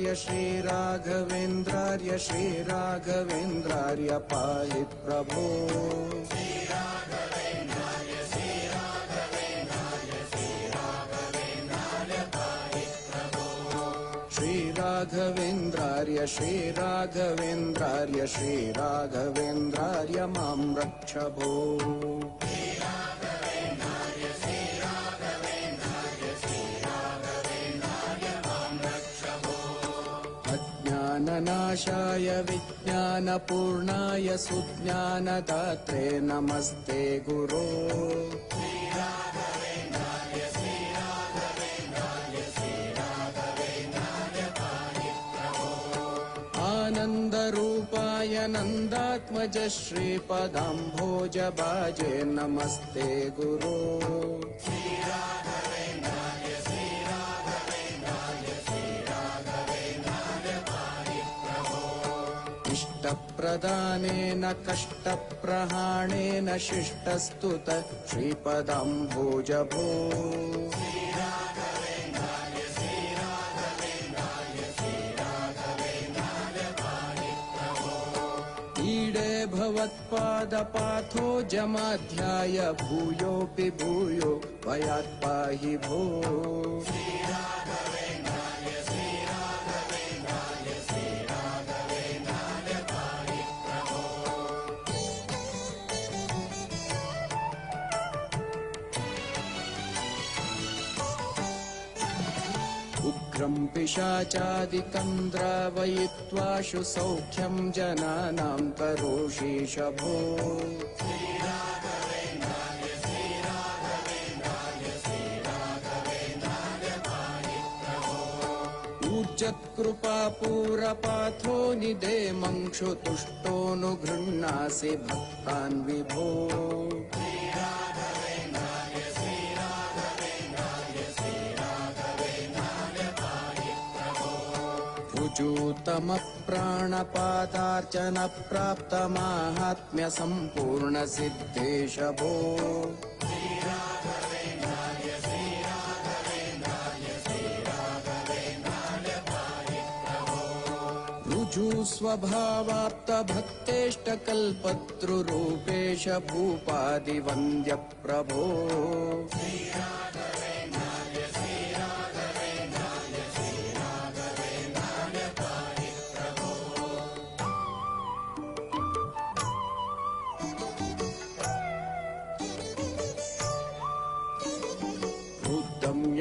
श्रीराघवेन्द्रार्य श्रीराघवेन्द्रार्य पाहि प्रभो। श्रीराघवेन्द्रार्य श्रीराघवेन्द्रार्य श्रीराघवेन्द्रार्य मां रक्ष भो। अज्ञाननाशाय विज्ञानपूर्णाय सुज्ञानदात्रे नमस्ते गुरो। आनन्दरूपाय नन्दात्मज श्रीपदाम्भोजभाजे नमस्ते गुरो। इष्टप्रदानेन कष्टप्रहाणेन शिष्टस्तुत श्रीपदाम्भोज भो। ईडे भवत्पादपाथो जमाध्याय भूयोऽपि भूयो भयात् पाहि भो। उग्रं पिशाचादिकं द्रावयित्वाशु सौख्यं जनानां करोषीश भो। ऊर्जत्कृपापूरपाथो निदेमंक्षु तुष्टोऽनुगृह्णासि भक्तान् विभो। ऋजूतमप्राणपादार्चन प्राप्तमाहात्म्य सम्पूर्ण सिद्धेश भो। ऋजुस्वभावाप्त भक्तेष्टकल्पतृरूपेश भूपादिवन्द्य प्रभो।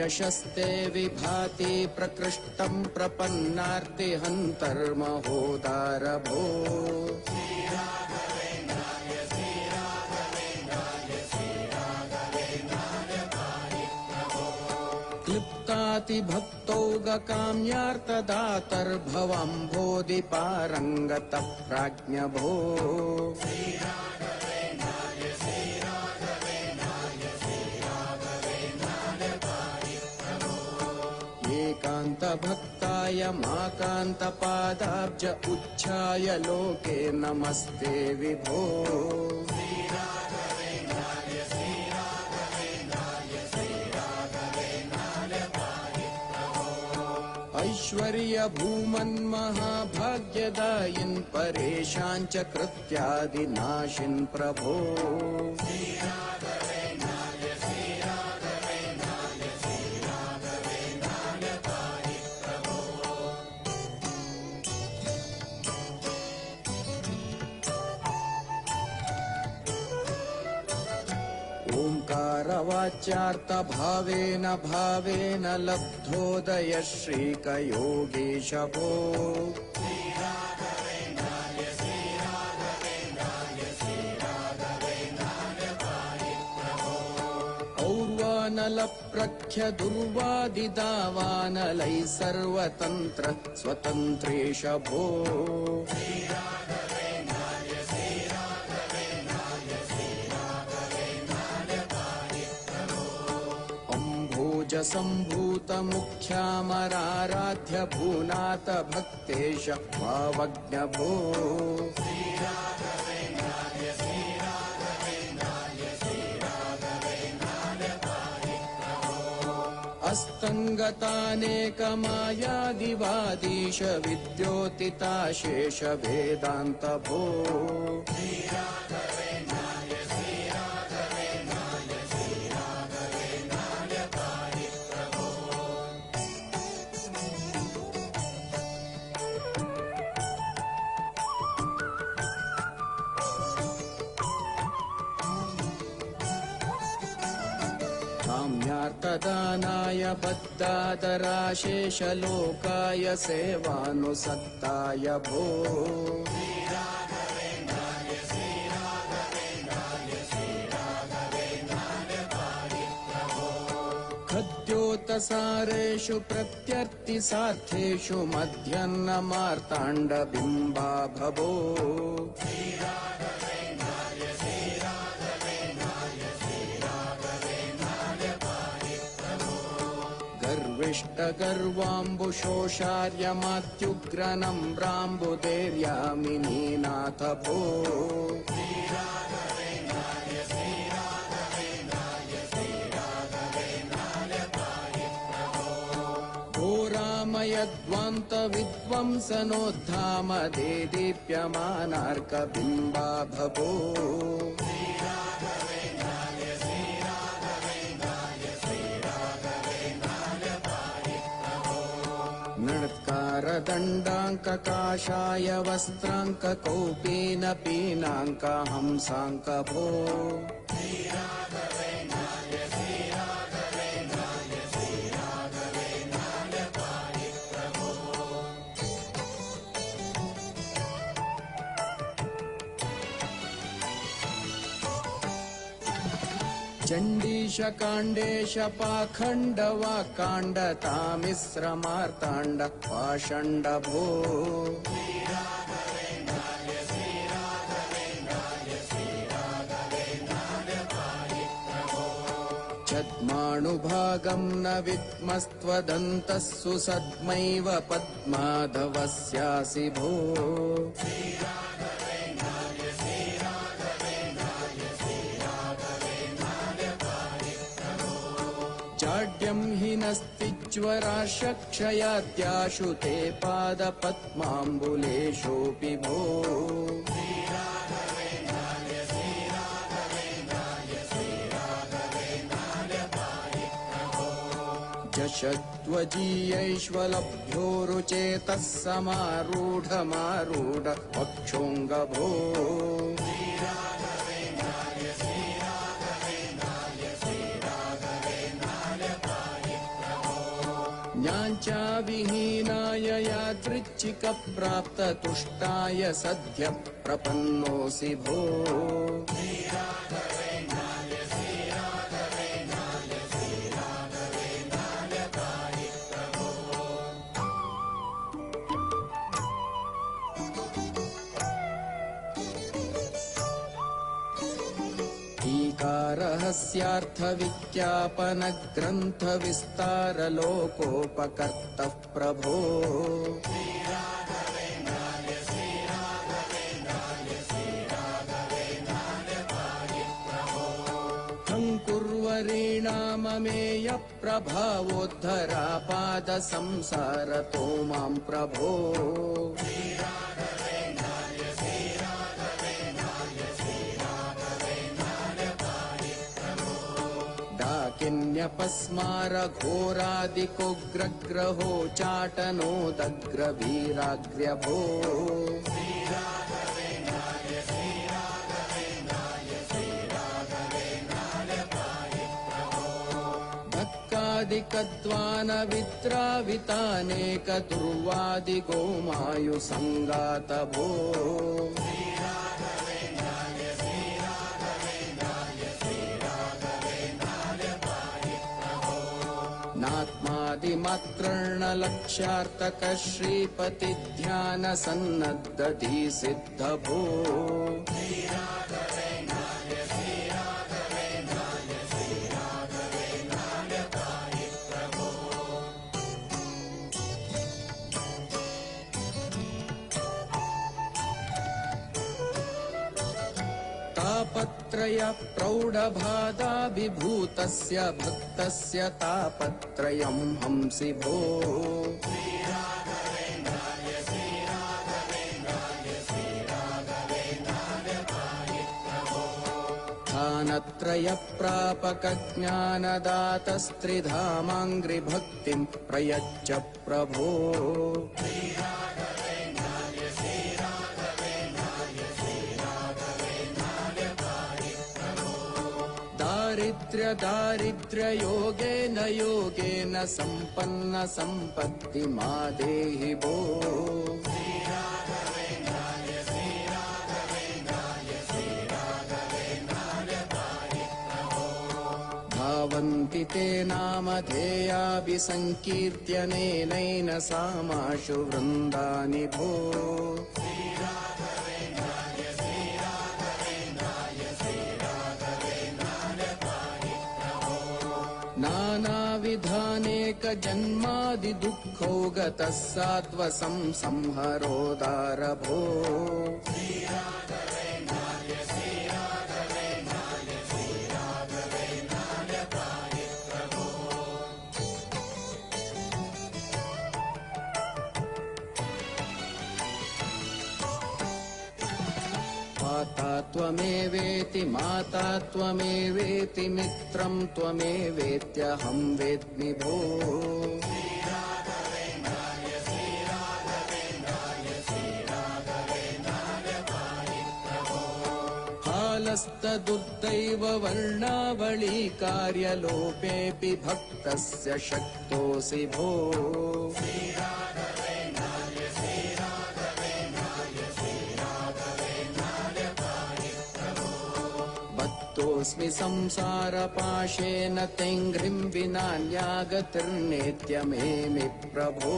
यशस्ते विभाति प्रकृष्टं प्रपन्नार्तिहन्तर्महोदार भो। क्लिप्तातिभक्तौगकाम्यार्तदातर्भवम्भोधिपारङ्गतः प्राज्ञ भो। एकान्तभक्ताय माकान्तपादाब्ज उच्छाय लोके नमस्ते विभो। ऐश्वर्य भूमन्महाभाग्यदायिन् परेशाञ्च कृत्यादिनाशिन् प्रभो। ओंकारवाच्यार्थभावेन भावेन लब्धोदय श्रीकयोगीश भो। और्वानलप्रख्य दुर्वादिदावानलैः सर्वतन्त्र स्वतन्त्रेश भो। सम्भूतमुख्यामराराध्य भूनाथ भक्तेश भावज्ञ भो। वास्तङ्गतानेकमायादिवादीश विद्योतिताशेष वेदान्त भो काम्यार्थदानाय बद्धादराशेषलोकाय सेवानुसक्ताय भो खद्योतसारेषु प्रत्यर्थिसार्थेषु मध्यन्नमार्ताण्डबिम्बा भवो गर्विष्टगर्वाम्बुशोषार्यमात्युग्रनम्राम्बुदेर्यामिनीनाथ भो घोरामयध्वान्तविध्वंसनोद्धाम देदीप्यमानार्कबिम्बा भवो नृत्कारदण्डाङ्ककाशाय वस्त्राङ्ककौपीनपीनाङ्क हंसाङ्क भो चण्डीश काण्डेश पाखण्डवाकाण्ड तामिश्रमार्ताण्ड पाषण्ड भो छद्माणुभागं न विद्मस्त्वदन्तः सुसद्मैव पद्माधवस्यासि भो जाड्यं हि नस्तिज्वराशक्षयाद्याशु ते पादपद्माम्बुलेषोऽपि भो जशत्वजीयैश्वलभ्यो रुचेतः समारूढमारूढ पक्षोऽङ्ग भो ज्ञाञ्चा विहीनाय यादृच्छिकप्राप्ततुष्टाय सद्य प्रपन्नोऽसि भो रहस्यार्थविज्ञापनग्रन्थविस्तारलोकोपकर्तः प्रभो कुर्वरीणाममेय प्रभावोद्धरापादसंसारतो मां प्रभो डाकिन्यपस्मारघोरादिकोग्रग्रहो चाटनोदग्रवीराग्र्यभो धक्कादिकद्वानविद्रावितानेकदुर्वादिगोमायुसङ्गात भो नात्मादिमात्रर्णलक्ष्यार्थक श्रीपतिध्यानसन्नद्धति सिद्ध भो तापत्रय प्रौढबाधाभिभूतस्य भक्तस्य तापत्रयं हंसि भो त्रय प्रापक ज्ञानदातस्त्रिधामाङ्घ्रिभक्तिं प्रयच्छ प्रभो दारिद्र्ययोगेन योगेन सम्पन्न सम्पत्ति मा देहि भो भवन्ति ते नामधेयाभिसङ्कीर्त्यनेनैन सामाशु वृन्दानि भो नानाविधानेक जन्मादिदुःखौ गतः सात्वसं संहरोदार भो त्वमेवेति माता त्वमेवेति मित्रं त्वमेवेत्यहं वेद्मि भो हालस्तदुर्दैव वर्णावळी कार्यलोपेऽपि भक्तस्य शक्तोऽसि भो बद्धोऽस्मि संसारपाशेन तेङ्घ्रिं विनान्यागतिर्नेत्य मे प्रभो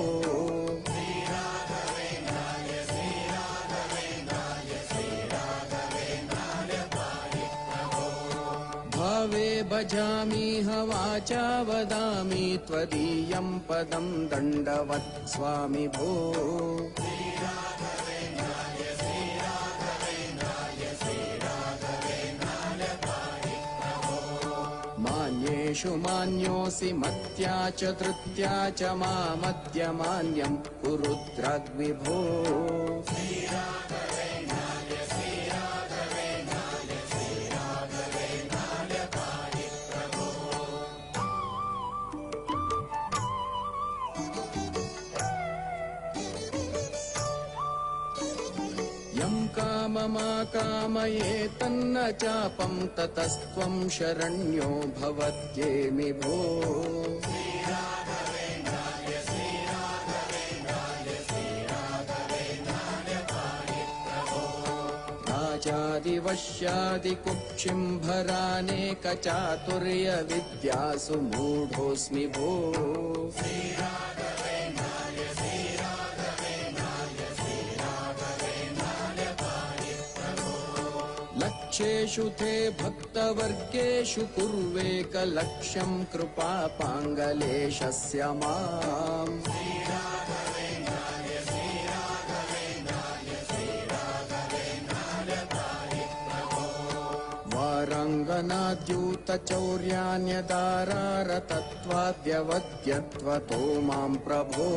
भावे भजामीह वाचा वदामि त्वदीयं पदं दण्डवत् स्वामि भो मान्येषु मान्योऽसि मत्या च धृत्या च मामद्यमान्यं कुरुद्राग्विभो यं काममाकामये तन्न चापं ततस्त्वं शरण्यो भवत्येमि भो राजादिवश्यादिकुक्षिम्भरानेकचातुर्यविद्यासु मूढोऽस्मि भो लक्ष्येषु ते भक्तवर्गेषु कुर्वेकलक्ष्यं कृपापाङ्गलेशस्य माम् वारङ्गनाद्यूतचौर्यान्यदारारतत्वाद्यवद्यत्वतो मां प्रभो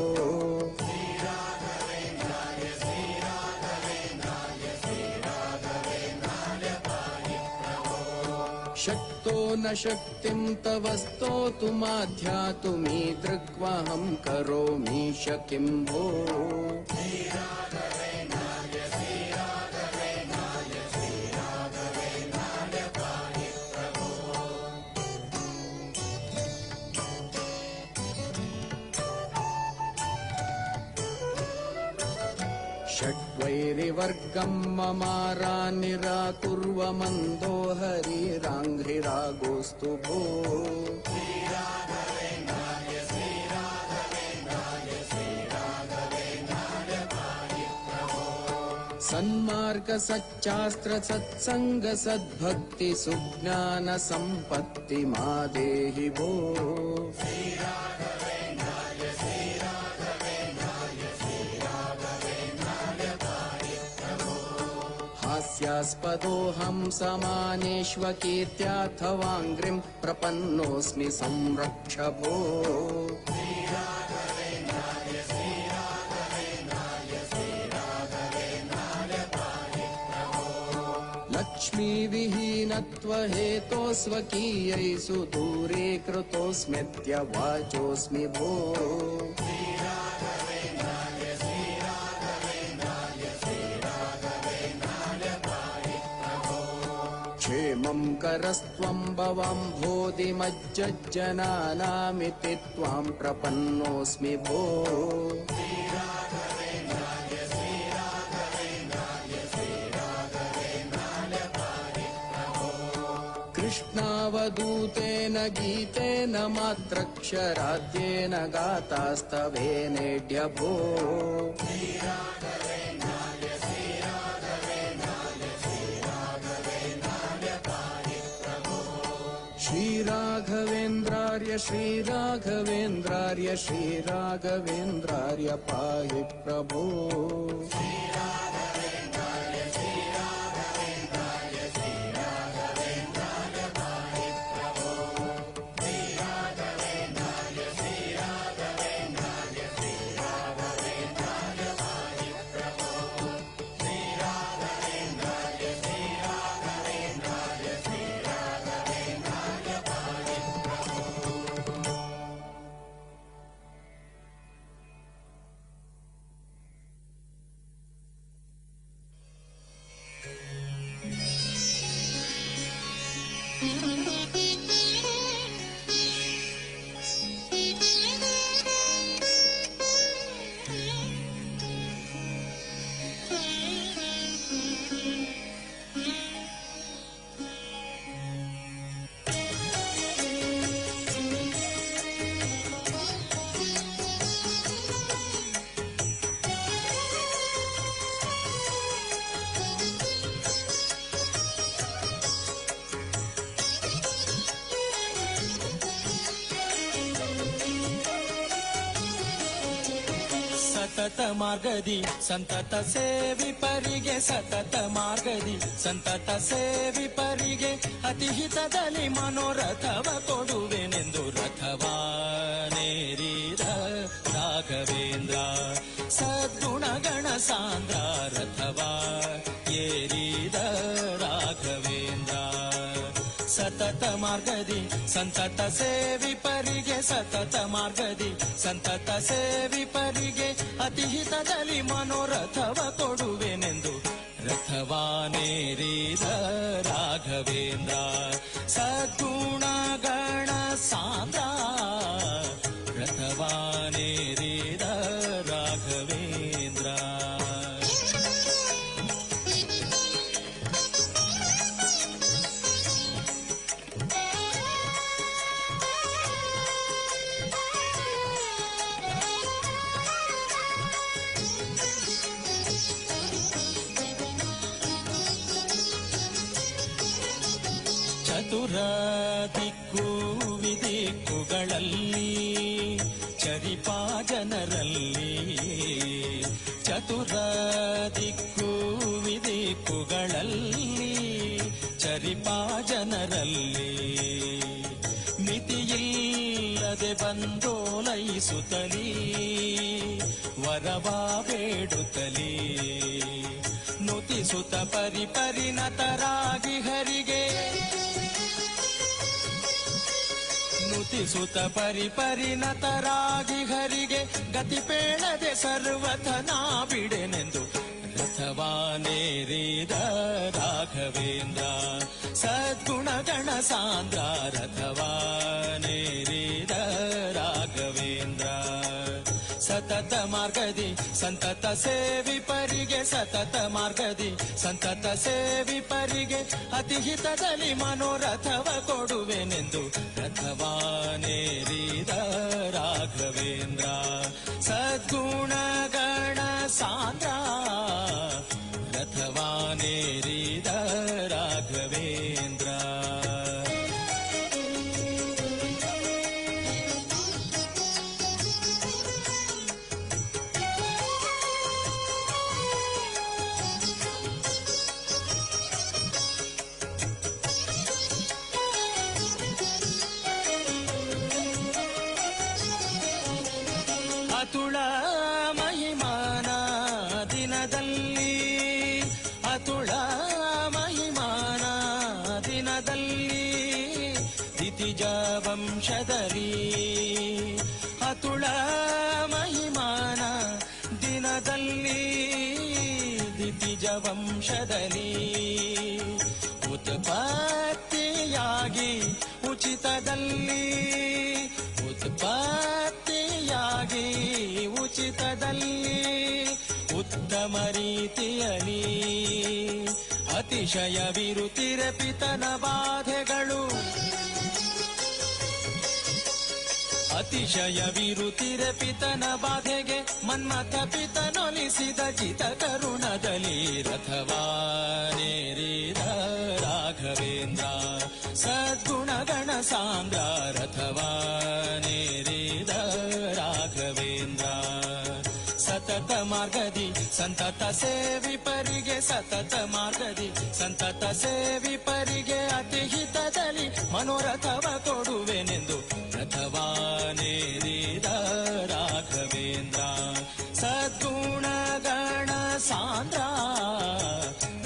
शक्तो न शक्तिं तव स्तोतुमाध्यातुमीदृग्वहं करोमि किं भो षड्वैरिवर्गं ममारा निराकुर्व मन्दो हरिराङ्घ्रिरागोऽस्तु भो सन्मार्ग सच्चास्त्र सत्संग सद्भक्ति सुज्ञान संपत्ति मा देहि भो हास्यास्पदोऽहं समानेष्वकीर्त्यार्थवाङ्घ्रिं प्रपन्नोऽस्मि संरक्ष भो। लक्ष्मीविहीनत्वहेतोस्वकीयैषु दूरे कृतोऽस्म्यत्यवाचोऽस्मि भो। क्षेमं करस्त्वं भवाम्भोधिमज्जनानामिति त्वां प्रपन्नोऽस्मि भो। कृष्णावधूतेन गीतेन मात्रक्षराद्येन गातास्तवेनेड्य भो। श्रीराघवेन्द्रार्य श्रीराघवेन्द्रार्य श्रीराघवेन्द्रार्य पाहि प्रभो। ಸತತ ಮಾರ್ಗದಿ ಸಂತತ ಸೇವಿಪರಿಗೆ ಸತತ ಮಾರ್ಗದಿ ಸಂತತ ಸೇವಿಪರಿಗೆ ಅತಿಹಿತದಲ್ಲಿ ಮನೋರಥವ ಕೊಡುವೆನೆಂದು ರಥವಾನೇರಿದ ರಾಘವೇಂದ್ರ ಸದ್ಗುಣಗಣ ಸಾಂದ್ರ ರಥವಾ ಏರಿದ ರಾಘವೇಂದ್ರ ಸತತ ಮಾರ್ಗದಿ ಸಂತತ ಸೇವಿಪರಿಗೆ ಸತತ ಮಾರ್ಗದಿ ಸಂತತ ಸೇವಿಪರಿಗೆ ಅತಿಹಿತದಲ್ಲಿ ಮನೋರಥವ ಕೊಡುವೆನೆಂದು ರಥವಾನೇರಿದ ರಾಘವೇಂದ್ರ ಸದ್ಗುಣಗಣ ಸಾಂದ್ರ ರಥವಾನೇರಿದ ರಾಘವೇಂದ್ರ. ಚತುರ ದಿಕ್ಕು ವಿದಿಕ್ಕುಗಳಲ್ಲಿ ಚರಿಪಾ ಜನರಲ್ಲಿ ಚತುರ ದಿಕ್ಕು ವಿದಿಕ್ಕುಗಳಲ್ಲಿ ಚರಿಪಾ ಜನರಲ್ಲಿ ಮಿತಿಯಿಲ್ಲದೆ ಬಂದೋಲೈಸುತ್ತಲೀ ವರವಾ ಬೇಡುತ್ತಲೀ ನುತಿಸುತ್ತ ಪರಿಪರಿಣತರಾಗಿ ಹರಿಗೆ ನುತಿಸುತ್ತ ಪರಿಪರಿಣತರಾಗಿ ಹರಿಗೆ ಗತಿ ಪೇಳದೆ ಸರ್ವಥನಾ ಬಿಡೆನೆಂದು ರಥವಾನೇರಿದ ರಾಘವೇಂದ್ರ ಸದ್ಗುಣಗಣ ಸಾಂದ್ರ ರಥವಾನೇರಿದ ರಾಘವೇಂದ್ರ ಸತತ ಮಾರ್ಗದಿ ಸಂತತ ಸೇವಿಪರಿಗೆ ಸತತ ಮಾರ್ಗದಿ ಸಂತತ ಸೇವಿಪರಿಗೆ ಅತಿಹಿತದಲ್ಲಿ ಮನೋರಥವ ಕೊಡುವೆನೆಂದು ರಥವಾನೇರಿದ ರಾಘವೇಂದ್ರ ಸದ್ಗುಣಗಣ ಸಾಂದ್ರ ರಥವಾನೇರಿದ ರಾಘವೇಂದ್ರ. ಅತುಳ ಮಹಿಮಾನ ದಿನದಲ್ಲಿ, ಅತುಳ ಮಹಿಮಾನ ದಿನದಲ್ಲಿ, ದಿತಿಜ ವಂಶದಲ್ಲಿ, ಅತುಳ ಮಹಿಮಾನ ದಿನದಲ್ಲಿ, ದಿತಿಜ ವಂಶದಲ್ಲಿ, ಉತ್ಪತ್ತಿಯಾಗಿ ಉಚಿತದಲ್ಲಿ, ಉತ್ಪತ್ತಿಯಾಗಿ ಉಚಿತದಲ್ಲಿ, ಉತ್ತಮ ರೀತಿಯಲ್ಲಿ ಅತಿಶಯವಿರುತ್ತಿರೆ ಪಿತನ ಬಾಧೆಗಳು, ಅತಿಶಯವಿರುತ್ತಿರೆ ಪಿತನ ಬಾಧೆಗೆ ಮನ್ಮಥ ಪಿತನೊಲಿಸಿದ ಚಿತ ಕರುಣದಲ್ಲಿ, ರಥವಾನೇರಿದ ರಾಘವೇಂದ್ರ ಸದ್ಗುಣಗಣ ಸಾಂದ್ರ, ರಥವಾನೇರಿದ ರಾಘವೇಂದ್ರ ಸತತ ಮಾರ್ಗದಿ ಸಂತತ ಸೇವಿಪರಿಗೆ, ಸತತ ಮಾರ್ಗದಿ ಸಂತತ ಸೇವಿಪರಿಗೆ ಅತಿಹಿತದಲ್ಲಿ ಮನೋರಥವ ಕೊಡುವೆನೆಂದು, ರಥವಾನೇರಿದ ರಾಘವೇಂದ್ರ ಸದ್ಗುಣಗಣ ಸಾಂದ್ರ,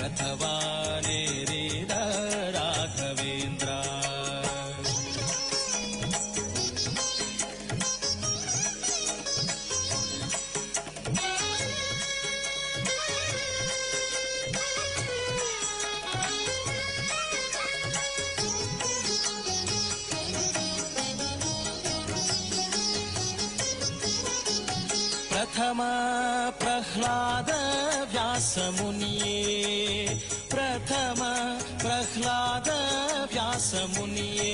ರಥವಾನೇರಿದ ರಾಘವೇಂದ್ರ. ಪ್ರಥಮ ಪ್ರಹ್ಲಾದ ವ್ಯಾಸ ಮುನಿಯೇ, ಪ್ರಥಮ ಪ್ರಹ್ಲಾದ ವ್ಯಾಸ ಮುನಿಯೇ,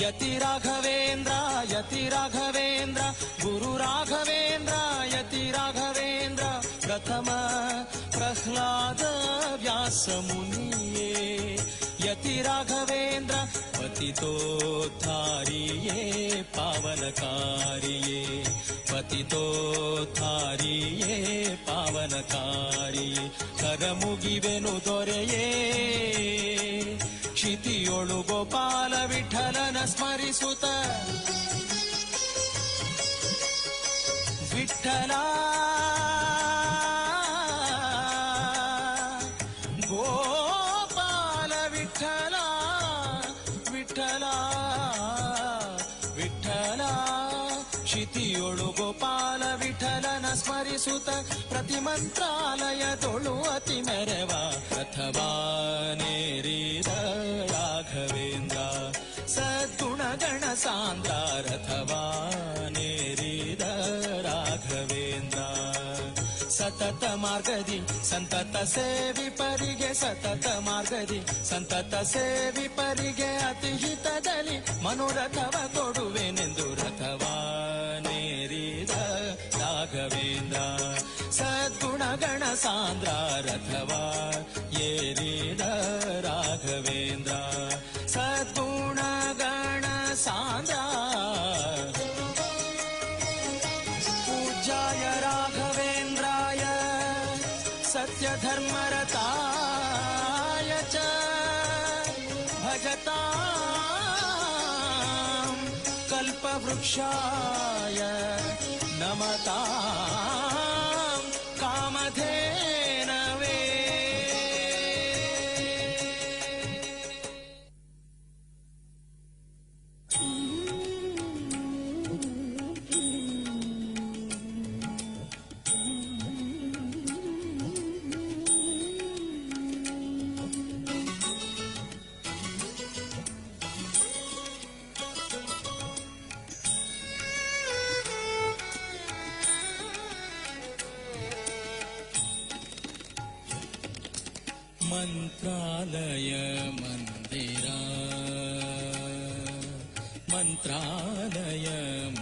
ಯತಿ ರಾಘವೇಂದ್ರ ಯತಿ ರಾಘವೇಂದ್ರ ಗುರು ರಾಘವೇಂದ್ರ ಯತಿ ರಾಘವೇಂದ್ರ, ಪ್ರಥಮ ಪ್ರಹ್ಲಾದ ವ್ಯಾಸ ಮುನಿಯೇ, ಯತಿ ರಾಘವೇಂದ್ರ ಪತಿತೋದ್ಧಾರಿಯೇ ಪಾವನಕಾರಿಯೇ, ಪತಿತೋದ್ಧಾರಿಯೇ ಪಾವನಕಾರಿಯೇ, ಕರಮುಗಿವೆನು ದೊರೆಯೇ ಕ್ಷಿತಿಯೊಳು ಗೋಪಾಲ ವಿಠಲನ ಸ್ಮರಿಸುತ್ತ, ವಿಠಲ ಗೋಪಾಲ ವಿಠಲ ವಿಠಲ ವಿಠಲ, ಕ್ಷಿತಿಯೊಳು ಗೋಪಾಲ ವಿಠಲನ ಸ್ಮರಿಸುತ್ತ ಪ್ರತಿ ಮಂತ್ರಾಲಯದೊಳು ಅತಿ ಮೆರವ, ರಥವಾನೇರಿದ ರಾಘವೇಂದ್ರ ಸದ್ಗುಣಗಣ ಸಾಂದ್ರ, ರಥವಾನೇರಿದ ರಾಘವೇಂದ್ರ ಸತತ ಮಾರ್ಗದಿ ಸಂತತ ಸೇವಿಪರಿಗೆ, ಸತತ ಮಾರ್ಗದಿ ಸಂತತ ಸೇವಿಪರಿಗೆ ಅತಿಹಿತದಲ್ಲಿ ಮನೋರಥವ ಕೊಡುವೆನೆಂದು, ರಥವಾನೇರಿದ ರಾಘವೇಂದ್ರ ಸದ್ಗುಣಗಣ ಸಾಂದ್ರ, ರಥವಾನೇರಿದ ರಾಘವೇಂದ್ರ ಸದ್ಗುಣಗಣ ಸಾಂದ್ರ. ಪೂಜ್ಯಾಯ ರಾಘವೇಂದ್ರಾಯ ಸತ್ಯಧರ್ಮರತಾಯ ಚ ಭಜತಾಂ ಕಲ್ಪವೃಕ್ಷಾಯ ನಮತಾಂ ಕಾಮಧೇನವೇ. ಮಂತ್ರಾಲಯ ಮಂದಿರ, ಮಂತ್ರಾಲಯ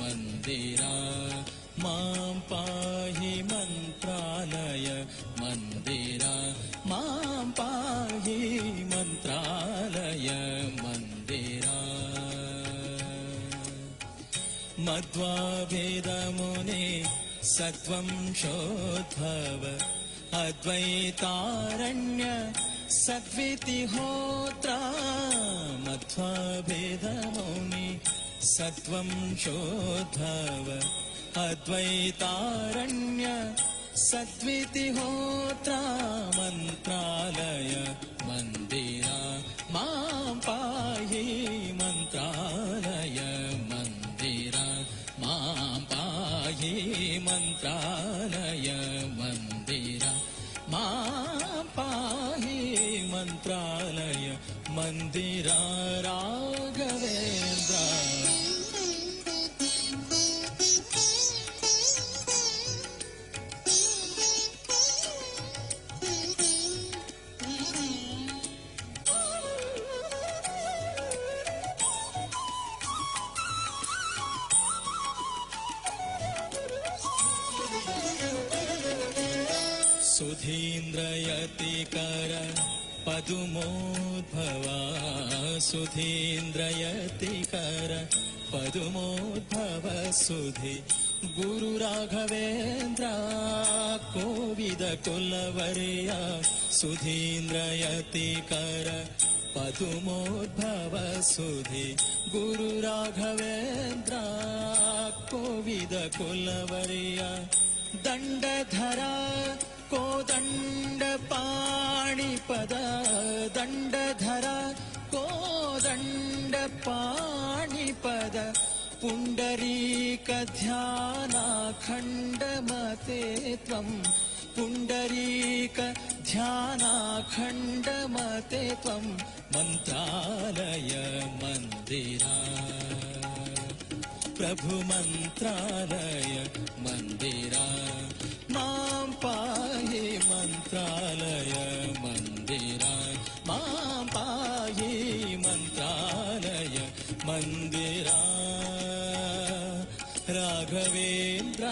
ಮಂದಿರ, ಮಾಂ ಪಾಹಿ ಮಂತ್ರಾಲಯ ಮಂದಿರ, ಮಾಂ ಪಾಹಿ ಮಂತ್ರಾಲಯ ಮಂದಿರ. ಮಧ್ವಾಭೇದ ಮುನಿ ಸತ್ವಂಶೋದ್ಭವ ಅದ್ವೈತಾರಣ್ಯ ಸದ್ವಿತಿಹೋತ್ರ, ಮಧ್ವಾಭೇದ ಮೌನಿ ಸತ್ವಂಶೋದ್ಭವ अद्वैतारण्य सद्वितिहोत्रा मन्त्रालय मन्दिरा मां पाहि मन्त्रालय मन्दिरा मां पाहि मन्त्रालय मन्दिरा मां पाहि मन्त्रालय मन्दिरा राघवेन्द्र सुधीन्द्रयतिकर पदुमोद्भवा सुधीन्द्रयतिकर पदुमोद्भव सुधि गुरु राघवेन्द्र कोविद कुलवर्य सुधीन्द्रयतिकर पदुमोद्भव सुधि गुरु राघवेन्द्र कोविद कुलवर्य दण्डधरा कोदण्ड पाणिपद दण्डधरा कोदण्ड पाणिपद पुण्डरीक ध्यानाखण्डमते त्वं पुण्डरीक ध्यानाखण्डमते त्वं मन्त्रालय मन्दिरा प्रभु मन्त्रालय मन्दिरा मां पाहि मन्त्रालय मन्दिरा मां पाहि मन्त्रालय मन्दिरा राघवेन्द्र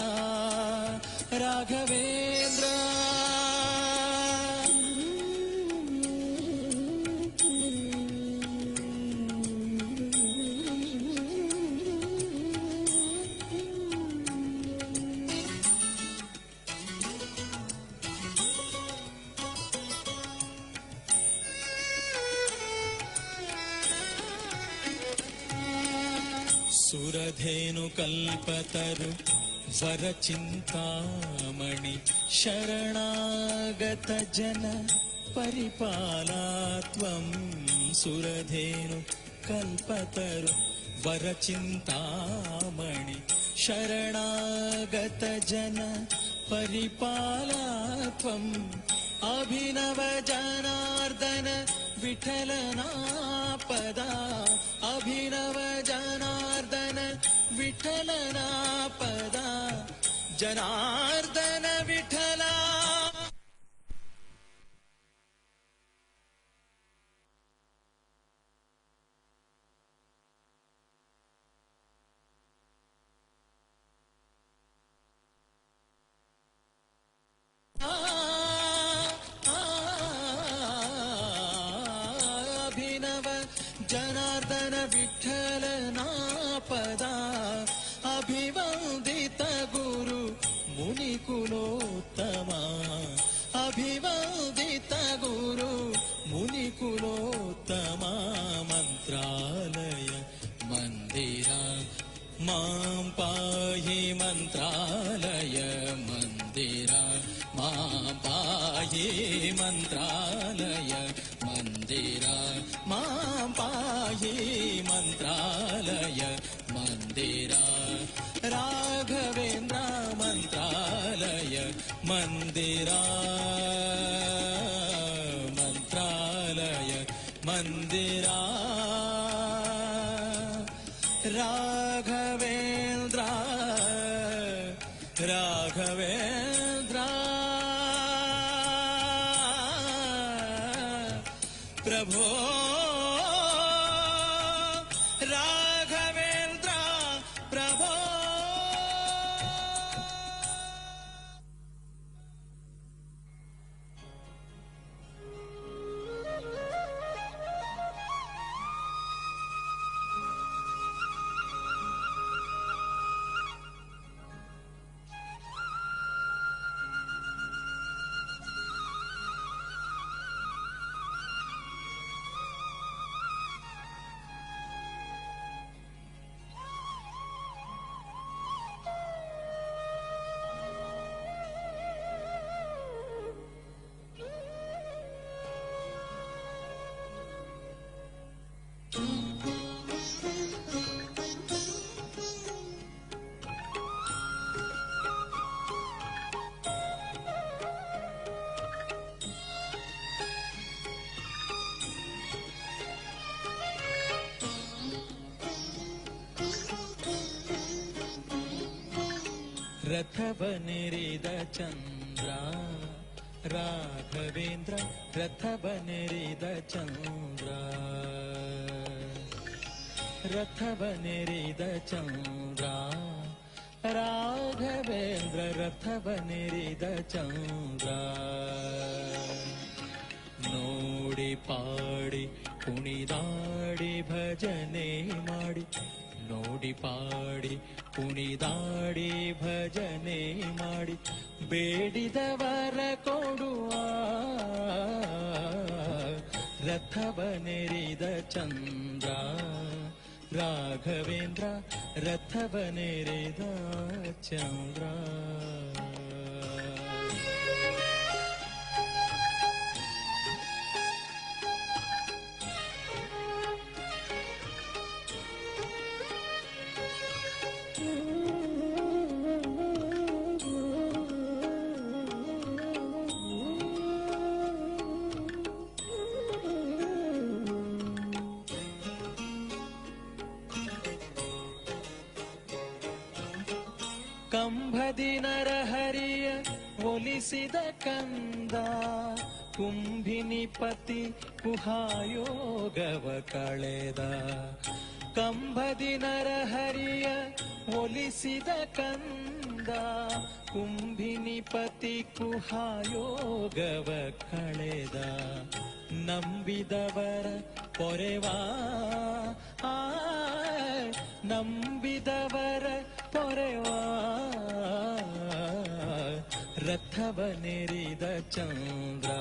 राघवेन्द्र सुरधेनुकल्पतरु वरचिन्तामणि शरणागत जन परिपाला त्वं सुरधेनु कल्पतरु वरचिन्तामणि शरणागत जन परिपाला त्वं अभिनव जनार्दन विठलनापदा अभिनव जनार्दन विठलनापदा जनार्दन विठला जनार्दन विठ्ठलनापदा अभिवन्दित गुरु मुनिकुलोत्तमा अभिवन्दित गुरु मुनिकुलोत्तमा मन्त्रालय मन्दिरा मां पाहि मन्त्रालय मन्दिरा मां पाहि मन्त्रालय मन्दिरा मां पाहि मन्त्रालय मन्दिरा राघवेन्द्र मन्त्रालय मन्दिरा मन्त्रालय मन्दिरा राघवेन्द्र राघवेन्द्र प्रभो राघवेन्द्र प्रभो ರಥವನೆರಿದ ಚಂದ್ರ ರಾಘವೇಂದ್ರ ರಥವನೆರಿದ ಚಂದ್ರ ರಥವನೆರಿದ ಚಂದ್ರ ರಾಘವೇಂದ್ರ ರಥವನೆರಿದ ಚಂದ್ರ ನೋಡಿ ಪಾಡಿ ಕುಣಿದಾಡಿ ಭಜನೆ ಮಾಡಿ ನೋಡಿ ಪಾಡಿ ಕುಣಿದಾಡಿ ಭಜನೆ ಮಾಡಿ ಬೇಡಿದವರ ಕೊಡುವ ರಥವನೆರಿದ ಚಂದ್ರ ರಾಘವೇಂದ್ರ ರಥವನೆರಿದ ಚಂದ್ರ ಕಂಬದಿ ನರಹರಿಯ ಒಲಿಸಿದ ಕಂದ ಕುಂಭಿನಿಪತಿ ಕುಹಾಯೋಗವ ಕಳೆದ ಕಂಬದಿ ನರಹರಿಯ ಒಲಿಸಿದ ಕಂದ ಕುಂಭಿನಿಪತಿ ಕುಹಾಯೋಗವ ಕಳೆದ ನಂಬಿದವರ ಪೊರೆವಾ ನಂಬಿದವರ ಪೊರೆವಾ ರಥವನೆರಿದ ಚಂದ್ರ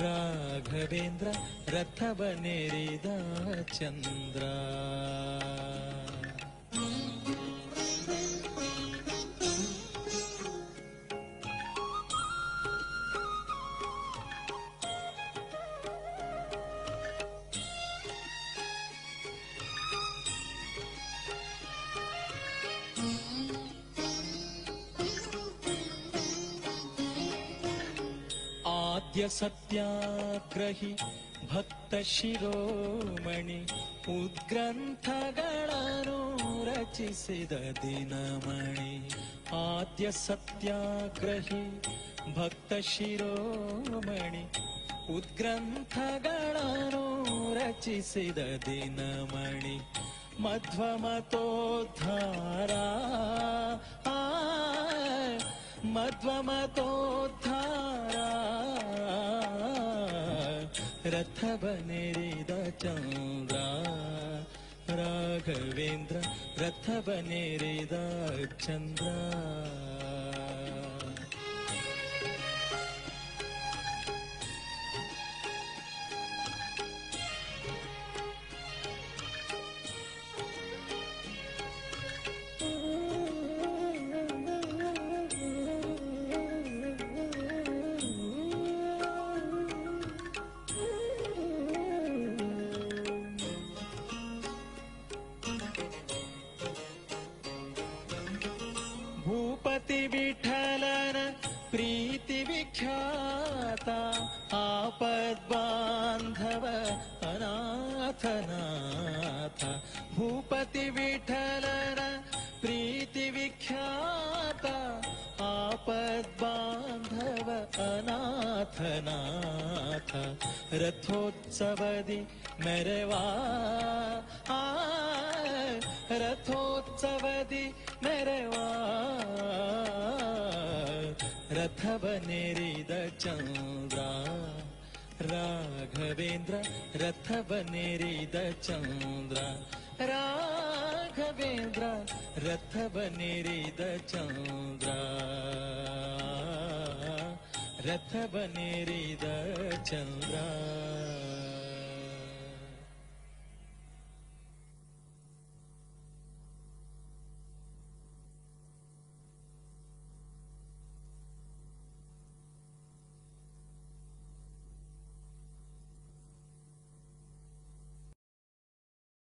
ರಾಘವೇಂದ್ರ ರಥವನೆರಿದ ಚಂದ್ರ ಆದ್ಯ ಸತ್ಯಾಗ್ರಹಿ ಭಕ್ತ ಶಿರೋಮಣಿ ಉದ್ಗ್ರಂಥಗಳನ್ನು ರಚಿಸಿದ ದಿನಮಣಿ ಆದ್ಯ ಸತ್ಯಾಗ್ರಹಿ ಭಕ್ತ ಶಿರೋಮಣಿ ಉದ್ಗ್ರಂಥಗಳನ್ನು ರಚಿಸಿದ ದಿನಮಣಿ ಮಧ್ವಮತೋದ್ಧಾರ ಮಧ್ವಮತೋದ್ಧಾರ ರಥವನೆರಿದ ಚಂದ್ರ ರಾಘವೇಂದ್ರ ರಥವನೆರಿದ ಚಂದ್ರ ಭೂಪತಿ ವಿಠಲನ ಪ್ರೀತಿ ವಿಖ್ಯಾತ ಆಪದ್ಬಾಂಧವ ಅನಾಥನಾಥ ಭೂಪತಿ ವಿಠಲನ ಪ್ರೀತಿ ವಿಖ್ಯಾತ ಆಪದ್ಬಾಂಧವ ಅನಾಥನಾಥ ರಥೋತ್ಸವದಿ ಮೆರವಾ ರಥೋತ್ಸವದಿ ಮೆರವಾ ರಥವನೆರಿದ ಚಂದ್ರ ರಾಘವೇಂದ್ರ ರಥವನೆರಿದ ಚಂದ್ರ ರಾಘವೇಂದ್ರ ರಥವನೆರಿದ ಚಂದ್ರ ರಥವನೆರಿದ ಚಂದ್ರ